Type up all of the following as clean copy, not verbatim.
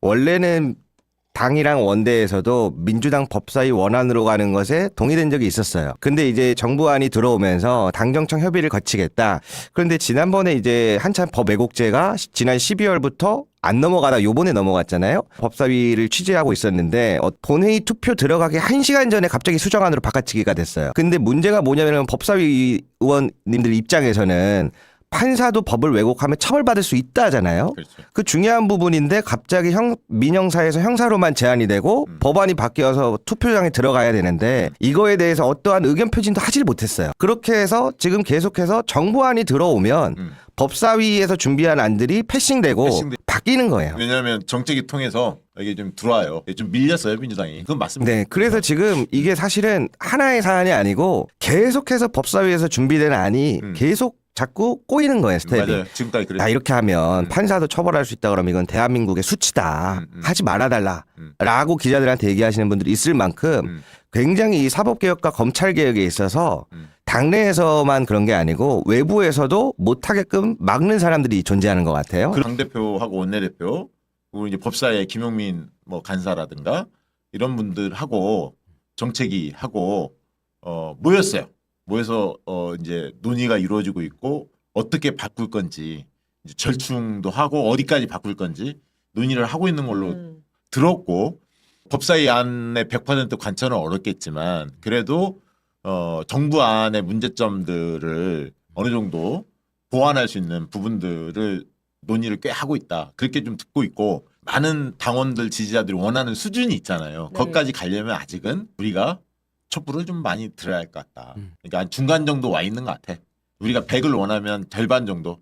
원래는 당이랑 원대에서도 민주당 법사위 원안으로 가는 것에 동의된 적이 있었어요. 근데 이제 정부안이 들어오면서 당정청 협의를 거치겠다. 그런데 지난번에 이제 한참 법 왜곡죄가 지난 12월부터 안 넘어가다 요번에 넘어갔잖아요. 법사위를 취재하고 있었는데 본회의 투표 들어가기 1시간 전에 갑자기 수정안으로 바꿔치기가 됐어요. 근데 문제가 뭐냐면 법사위 의원님들 입장에서는 판사도 법을 왜곡하면 처벌받을 수 있다잖아요. 그렇죠. 그 중요한 부분인데 갑자기 민형사에서 형사로만 제한이 되고 법안이 바뀌어서 투표장에 들어가야 되는데 이거에 대해서 어떠한 의견 표진도 하질 못했어요. 그렇게 해서 지금 계속해서 정부안이 들어오면 법사위에서 준비한 안들이 패싱되고 바뀌는 거예요. 왜냐하면 정책이 통해서 이게 좀 들어와요. 좀 밀렸어요 민주당이. 그건 맞습니다. 네, 그래서 지금 이게 사실은 하나의 사안이 아니고 계속해서 법사위에서 준비된 안이 계속 자꾸 꼬이는 거예요, 스텝이. 맞아요. 지금까지 그랬어요. 이렇게 하면 판사도 처벌할 수 있다 그러면 이건 대한민국의 수치다. 하지 말아달라. 라고 기자들한테 얘기하시는 분들이 있을 만큼 굉장히 이 사법개혁과 검찰개혁에 있어서 당내에서만 그런 게 아니고 외부에서도 못하게끔 막는 사람들이 존재하는 것 같아요. 당대표하고 원내대표 그리고 이제 법사의 김용민 뭐 간사라든가 이런 분들하고 정책위 하고 모였어요. 모여서 이제 논의가 이루어지고 있고 어떻게 바꿀 건지 이제 절충도 하고 어디까지 바꿀 건지 논의를 하고 있는 걸로 들었고 법사위 안에 100% 관철은 어렵겠지만 그래도 정부 안의 문제점들을 어느 정도 보완할 수 있는 부분들을 논의를 꽤 하고 있다. 그렇게 좀 듣고 있고 많은 당원들 지지자들이 원하는 수준이 있잖아요. 네. 거기까지 가려면 아직은 우리가 촛불을 좀 많이 들어야 할 것 같다. 그러니까 한 중간 정도 와 있는 것 같아. 우리가 100을 원하면 절반 정도.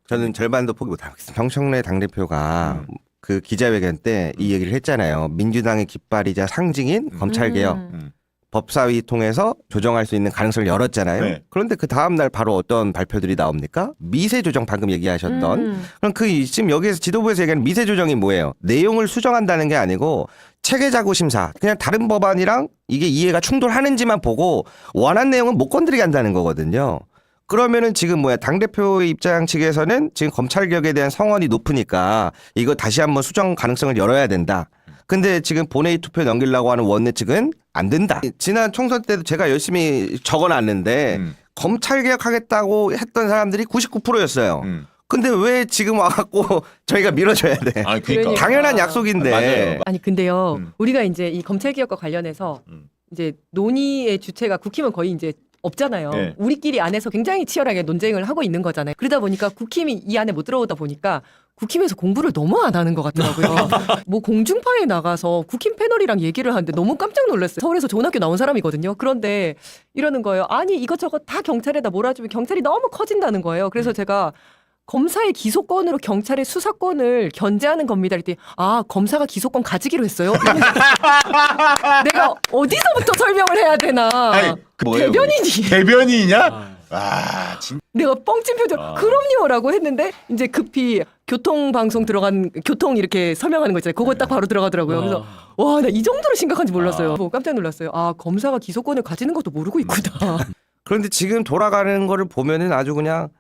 저는 절반도 포기 못하겠습니다. 정청래 당대표가 그 기자회견 때 이 얘기를 했잖아요. 민주당의 깃발이자 상징인 검찰개혁. 법사위 통해서 조정할 수 있는 가능성을 열었잖아요. 네. 그런데 그 다음날 바로 어떤 발표들이 나옵니까? 미세조정 방금 얘기하셨던. 그럼 지금 여기에서 지도부에서 얘기하는 미세조정이 뭐예요? 내용을 수정한다는 게 아니고 체계자구심사. 그냥 다른 법안이랑 이게 이해가 충돌하는지만 보고 원한 내용은 못 건드리게 한다는 거거든요. 그러면은 지금 당대표의 입장 측에서는 지금 검찰개혁에 대한 성원이 높으니까 이거 다시 한번 수정 가능성을 열어야 된다. 근데 지금 본회의 투표에 넘기려고 하는 원내 측은 안 된다. 지난 총선 때도 제가 열심히 적어놨는데 검찰개혁하겠다고 했던 사람들이 99%였어요. 근데 왜 지금 와갖고 저희가 밀어줘야 돼? 아, 그러니까. 당연한 약속인데. 맞아요. 아니 근데요. 우리가 이제 이 검찰개혁과 관련해서 이제 논의의 주체가 국힘은 거의 이제 없잖아요. 네. 우리끼리 안에서 굉장히 치열하게 논쟁을 하고 있는 거잖아요. 그러다 보니까 국힘이 이 안에 못 들어오다 보니까 국힘에서 공부를 너무 안 하는 것 같더라고요. 뭐 공중파에 나가서 국힘 패널이랑 얘기를 하는데 너무 깜짝 놀랐어요. 서울에서 좋은 학교 나온 사람이거든요. 그런데 이러는 거예요. 아니 이것저것 다 경찰에다 몰아주면 경찰이 너무 커진다는 거예요. 그래서 제가 검사의 기소권으로 경찰의 수사권을 견제하는 겁니다. 그랬더니 검사가 기소권 가지기로 했어요. 내가 어디서부터 설명을 해야 되나. 아니, 뭐예요, 대변인이. 대변인이냐? 진짜. 내가 뻥친 표정 그럼요라고 했는데 이제 급히 교통방송 들어간 교통 이렇게 설명하는 거 있잖아요. 그거 딱 바로 들어가더라고요. 그래서 와, 나 이 정도로 심각한지 몰랐어요. 깜짝 놀랐어요. 검사가 기소권을 가지는 것도 모르고 있구나. 그런데 지금 돌아가는 거를 보면은 아주 그냥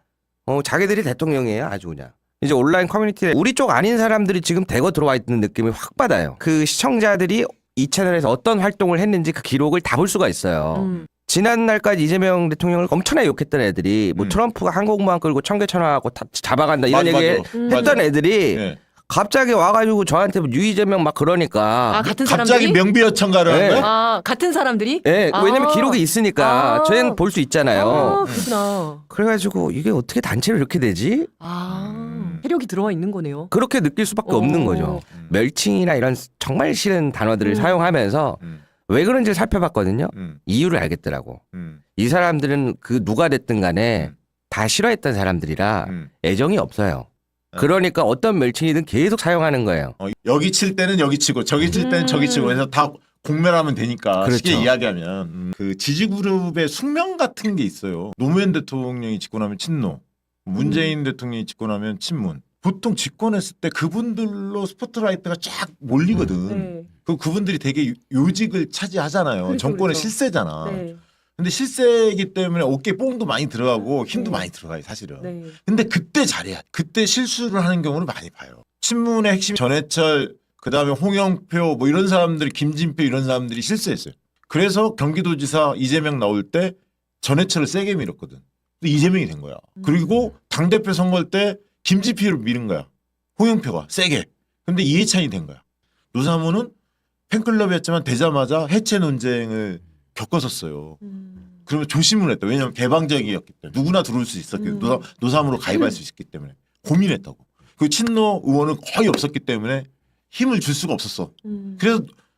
자기들이 대통령이에요. 아주 그냥. 이제 온라인 커뮤니티에 우리 쪽 아닌 사람들이 지금 대거 들어와 있는 느낌을 확 받아요. 그 시청자들이 이 채널에서 어떤 활동을 했는지 그 기록을 다 볼 수가 있어요. 지난날까지 이재명 대통령을 엄청나게 욕했던 애들이 뭐 트럼프가 항공모함 끌고 청계천하고 다 잡아간다 이런 맞아, 얘기 맞아. 했던 애들이 네. 갑자기 와가지고 저한테 유이재명 막 그러니까 같은 갑자기 사람들이? 명비어천가를 네. 한 거야? 같은 사람들이? 네, 왜냐면 기록이 있으니까 저희는 볼 수 있잖아요. 그렇구나. 그래가지고 이게 어떻게 단체로 이렇게 되지? 세력이 들어와 있는 거네요. 그렇게 느낄 수밖에 없는 거죠. 멸칭이나 이런 정말 싫은 단어들을 사용하면서 왜 그런지 살펴봤거든요. 이유를 알겠더라고. 이 사람들은 그 누가 됐든 간에 다 싫어했던 사람들이라 애정이 없어요. 그러니까 어떤 멸칭이든 계속 사용하는 거예요. 여기 칠 때는 여기 치고 저기 칠 때는 저기 치고 해서 다 공멸하면 되니까 그렇죠. 쉽게 이야기하면 그 지지그룹의 숙명 같은 게 있어요. 노무현 대통령이 집권하면 친노, 문재인 대통령이 집권하면 친문. 보통 집권했을 때 그분들로 스포트라이트가 쫙 몰리거든. 네. 그분들이 되게 요직을 차지하잖아요. 그렇죠, 정권의 그렇죠. 실세잖아. 네. 근데 실세이기 때문에 어깨에 뽕도 많이 들어가고 힘도 많이 들어가요, 사실은. 네. 근데 그때 잘해야 그때 실수를 하는 경우를 많이 봐요. 친문의 핵심 전해철 그다음에 홍영표 뭐 이런 사람들이 김진표 이런 사람들이 실수했어요. 그래서 경기도지사 이재명 나올 때 전해철을 세게 밀었거든. 근데 이재명이 된 거야. 그리고 당대표 선거 때 김진표를 밀은 거야. 홍영표가 세게. 근데 이해찬이 된 거야. 노사모는 팬클럽이었지만 되자마자 해체 논쟁을 겪었었어요. 그러면 조심을 했다. 왜냐하면 개방적이었기 때문에 누구나 들어올 수 있었기 때문에 노사모로 가입할 수 있기 때문에 고민했다고. 그 친노 의원은 거의 없었기 때문에 힘을 줄 수가 없었어.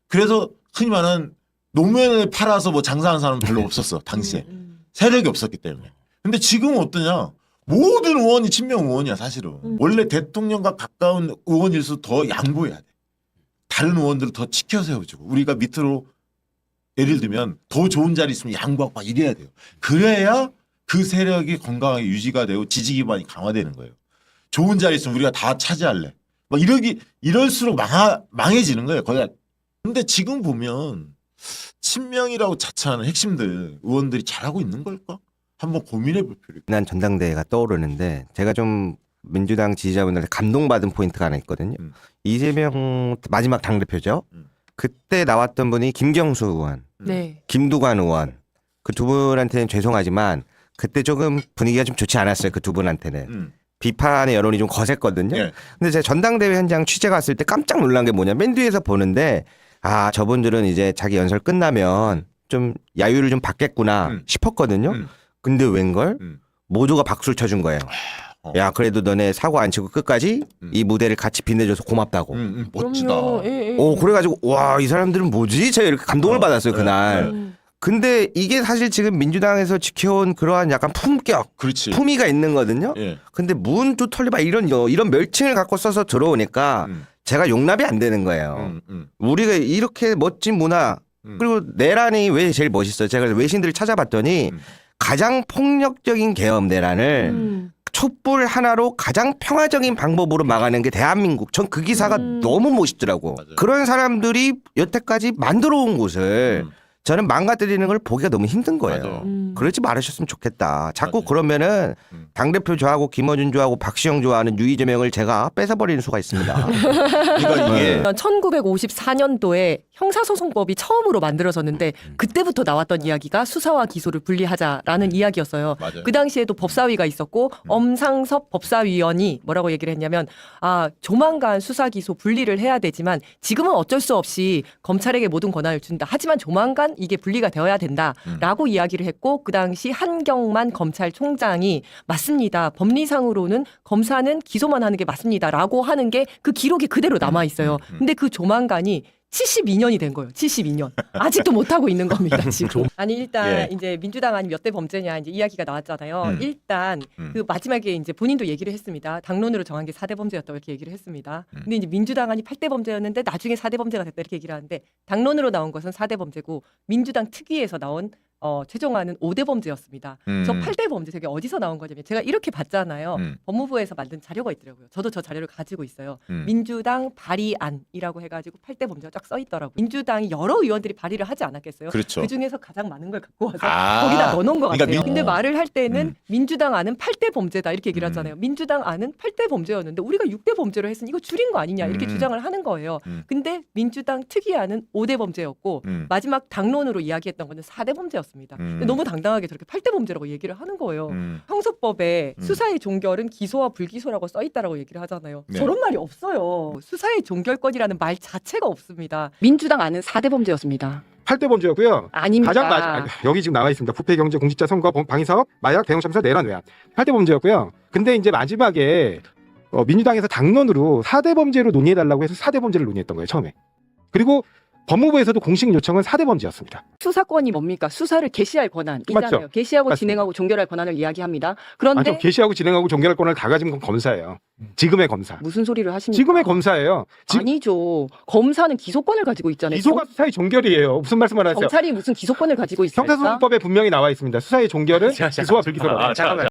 그래서 흔히 말하는 노무현을 팔아서 뭐 장사하는 사람은 별로 없었어. 당시에. 세력이 없었기 때문에. 근데 지금은 어떠냐? 모든 의원이 친명 의원이야 사실은. 원래 대통령과 가까운 의원일수록 더 양보해야 돼. 다른 의원들을 더 치켜 세워주고 우리가 밑으로 예를 들면 더 좋은 자리 있으면 양보하고 막 이래야 돼요. 그래야 그 세력이 건강하게 유지가 되고 지지 기반이 강화되는 거예요. 좋은 자리 있으면 우리가 다 차지할래. 막 이럴수록 망해지는 거예요. 거의. 근데 지금 보면 친명이라고 자처하는 핵심들 의원들이 잘하고 있는 걸까? 한번 고민해 볼 필요 있고. 지난 전당대회가 떠오르는데 제가 좀 민주당 지지자분들한테 감동받은 포인트가 하나 있거든요. 이재명 마지막 당대표죠. 그때 나왔던 분이 김경수 의원, 네. 김두관 의원. 그 두 분한테는 죄송하지만 그때 조금 분위기가 좀 좋지 않았어요. 그 두 분한테는. 비판의 여론이 좀 거셌거든요. 예. 근데 제가 전당대회 현장 취재 갔을 때 깜짝 놀란 게 뭐냐. 맨 뒤에서 보는데 아 저분들은 이제 자기 연설 끝나면 좀 야유를 좀 받겠구나 싶었거든요. 근데 웬걸 모두가 박수를 쳐준 거예요. 야 그래도 너네 사고 안 치고 끝까지 이 무대를 같이 빛내줘서 고맙다고. 멋지다. 그럼요. 예, 예. 오 그래가지고 와 이 사람들은 뭐지? 제가 이렇게 감동을 받았어요 그날. 근데 이게 사실 지금 민주당에서 지켜온 그러한 약간 품격, 그렇지. 품위가 있는 거거든요. 예. 근데 문두 털리바 이런 멸칭을 갖고 써서 들어오니까 제가 용납이 안 되는 거예요. 우리가 이렇게 멋진 문화 그리고 내란이 왜 제일 멋있어요? 제가 외신들을 찾아봤더니 가장 폭력적인 계엄 내란을 촛불 하나로 가장 평화적인 방법으로 막아낸 게 대한민국. 전 그 기사가 너무 멋있더라고. 맞아요. 그런 사람들이 여태까지 만들어 온 곳을 저는 망가뜨리는 걸 보기가 너무 힘든 거예요. 맞아요. 그러지 말으셨으면 좋겠다. 자꾸 맞아요. 그러면은 당대표 좋아하고 김어준 좋아하고 박시영 좋아하는 유이재명을 제가 뺏어버리는 수가 있습니다. 그러니까 이게 1954년도에 형사소송법이 처음으로 만들어졌는데 그때부터 나왔던 이야기가 수사와 기소를 분리하자라는 이야기였어요. 맞아요. 그 당시에도 법사위가 있었고 엄상섭 법사위원이 뭐라고 얘기를 했냐면 아 조만간 수사 기소 분리를 해야 되지만 지금은 어쩔 수 없이 검찰에게 모든 권한을 준다. 하지만 조만간 이게 분리가 되어야 된다라고 이야기를 했고 그 당시 한경만 검찰총장이 맞습니다. 법리상으로는 검사는 기소만 하는 게 맞습니다라고 하는 게 그 기록이 그대로 남아 있어요. 근데 그 조만간이 72년이 된 거예요. 72년. 아직도 못 하고 있는 겁니다, 지금. 아니 일단 예. 이제 민주당 아니 몇 대 범죄냐 이제 이야기가 나왔잖아요. 일단 그 마지막에 이제 본인도 얘기를 했습니다. 당론으로 정한 게 4대 범죄였다고 이렇게 얘기를 했습니다. 근데 이제 민주당 아니 8대 범죄였는데 나중에 4대 범죄가 됐다 이렇게 얘기를 하는데 당론으로 나온 것은 4대 범죄고 민주당 특위에서 나온 최종안은 5대 범죄였습니다. 저 8대 범죄 저게 어디서 나온 거냐면 제가 이렇게 봤잖아요. 법무부에서 만든 자료가 있더라고요. 저도 저 자료를 가지고 있어요. 민주당 발의안이라고 해가지고 8대 범죄가 쫙 써 있더라고요. 민주당이 여러 의원들이 발의를 하지 않았겠어요? 그렇죠. 그 중에서 가장 많은 걸 갖고 와서 아. 거기다 넣어놓은 것 그러니까 같아요. 근데 말을 할 때는 음. 민주당 안은 8대 범죄다 이렇게 얘기를 하잖아요. 민주당 안은 8대 범죄였는데 우리가 6대 범죄로 했으니 이거 줄인 거 아니냐 이렇게 주장을 하는 거예요. 근데 민주당 특위안은 5대 범죄였고 마지막 당론으로 이야기했던 거는 4대 범죄였습니다. 근데 너무 당당하게 저렇게 8대 범죄라고 얘기를 하는 거예요. 형사법에 수사의 종결은 기소와 불기소라고 써 있다라고 얘기를 하잖아요. 네. 저런 말이 없어요. 수사의 종결권이라는 말 자체가 없습니다. 민주당 안은 4대 범죄였습니다. 8대 범죄였고요. 아닙니다. 여기 지금 나와 있습니다. 부패 경제 공직자 선거 방위사업 마약 대형 참사 내란 외환 8대 범죄였고요. 근데 이제 마지막에 민주당에서 당론으로 4대 범죄로 논의해달라고 해서 4대 범죄를 논의했던 거예요 처음에. 그리고 법무부에서도 공식 요청은 4대 범죄였습니다. 수사권이 뭡니까? 수사를 개시할 권한 있잖아요. 맞죠? 개시하고 맞습니다. 진행하고 종결할 권한을 이야기합니다. 아니, 그런데 개시하고 진행하고 종결할 권한을 다 가진 건 검사예요. 지금의 검사. 무슨 소리를 하십니까? 지금의 검사예요. 아니죠. 검사는 기소권을 가지고 있잖아요. 기소가 수사의 종결이에요. 무슨 말씀을 하세요? 경찰이 무슨 기소권을 가지고 있습니까? 형사소송법에 분명히 나와 있습니다. 수사의 종결은 기소와 불기소라고. 잠깐만.